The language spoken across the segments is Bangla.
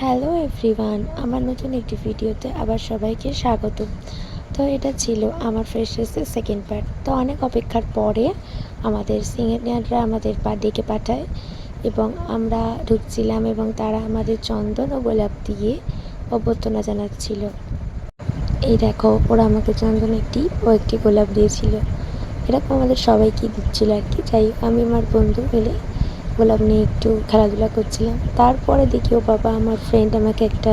হ্যালো এভরিওয়ান, আমার নতুন একটি ভিডিওতে আবার সবাইকে স্বাগত। তো এটা ছিল আমার ফ্রেশার্সের সেকেন্ড পার্ট। তো অনেক অপেক্ষার পরে আমাদের সিনিয়ররা আমাদের ডেকে পাঠায় এবং আমরা ঢুকছিলাম এবং তারা আমাদের চন্দন ও গোলাপ দিয়ে অভ্যর্থনা জানাচ্ছিল। এই দেখো, ওরা আমাকে চন্দন একটি গোলাপ দিয়েছিল। এরকম আমাদের সবাইকে দিচ্ছিল আর কি। যাই হোক, আমি আমার বন্ধু মিলে গোলাপ নিয়ে একটু খেলাধুলা করছিলাম। তারপরে দেখি ও বাবা, আমার ফ্রেন্ড আমাকে একটা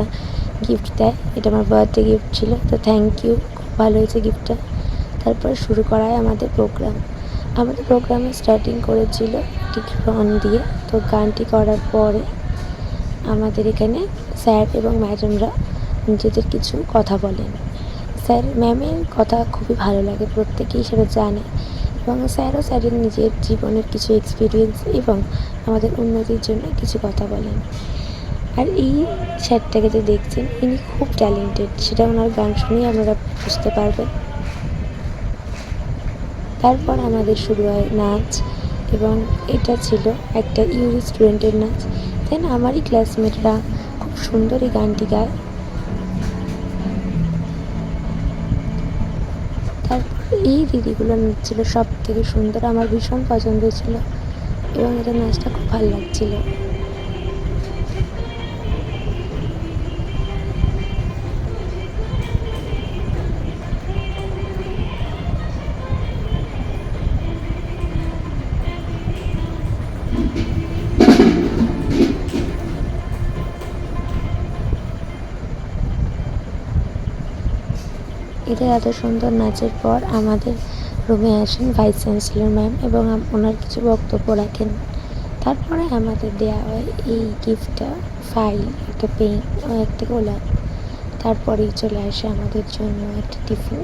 গিফট দেয়। এটা আমার বার্থডে গিফট ছিল, তো থ্যাংক ইউ, খুব ভালো হয়েছে গিফটটা। তারপর শুরু করা হয় আমাদের প্রোগ্রাম। আমাদের প্রোগ্রামে স্টার্টিং করেছিল একটি গান দিয়ে। তো গানটি করার পরে আমাদের এখানে স্যার এবং ম্যাডামরা নিজেদের কিছু কথা বলেন। স্যার ম্যামের কথা খুবই ভালো লাগে, প্রত্যেকেই সেটা জানে, এবং স্যারও স্যারের নিজের জীবনের কিছু এক্সপিরিয়েন্স এবং আমাদের উন্নতির জন্য কিছু কথা বলেন। আর এই স্যারটাকে যে দেখছেন, ইনি খুব ট্যালেন্টেড, সেটা ওনার গান শুনেই আপনারা বুঝতে পারবেন। তারপর আমাদের শুরু হয় নাচ, এবং এটা ছিল একটা ইউরি স্টুডেন্টের নাচ। দেন আমারই ক্লাসমেটরা খুব সুন্দর এই গানটি গায়। তারপর এই দিদিগুলো নাচছিল সব থেকে সুন্দর, আমার ভীষণ পছন্দ ছিল এবং এদের নাচটা খুব ভালো লাগছিল। এদের এত সুন্দর নাচের পর আমাদের রুমে আসেন ভাইস চ্যান্সেলর ম্যাম এবং ওনার কিছু বক্তব্য রাখেন। তারপরে আমাদের দেওয়া হয় এই গিফটটা, ফাইল, একটা পেন ও একটা গোলাপ। তারপরেই চলে আসে আমাদের জন্য একটা টিফিন।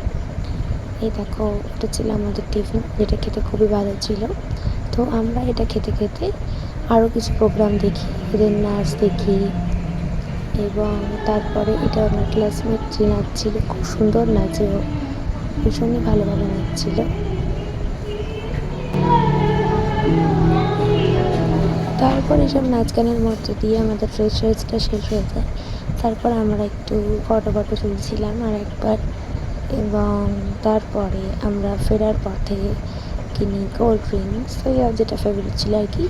এই দেখো, এটা ছিল আমাদের টিফিন, যেটা খেতে খুবই ভালো ছিল। তো আমরা এটা খেতে খেতে আরও কিছু প্রোগ্রাম দেখি, এদের নাচ দেখি। এবং তারপরে এটা আমার ক্লাসমেট যে নাচছিল, খুব সুন্দর নাচে, ও ভীষণই ভালোভাবে নাচছিল। তারপর এসব নাচ গানের মধ্যে দিয়ে আমাদের ফ্রেশার্সটা শেষ হয়ে যায়। তারপর আমরা একটু ফটো তুলছিলাম আর একবার, এবং তারপরে আমরা ফেরার পথে কিনি কোল্ড ড্রিঙ্কস, তো যেটা ফেভারিট ছিল আর কি।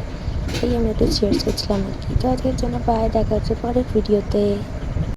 এই আমরা একটু চিয়ার্স করছিলাম আর কি। তো আজকের জন্য বাই, দেখা হচ্ছে পরের ভিডিওতে।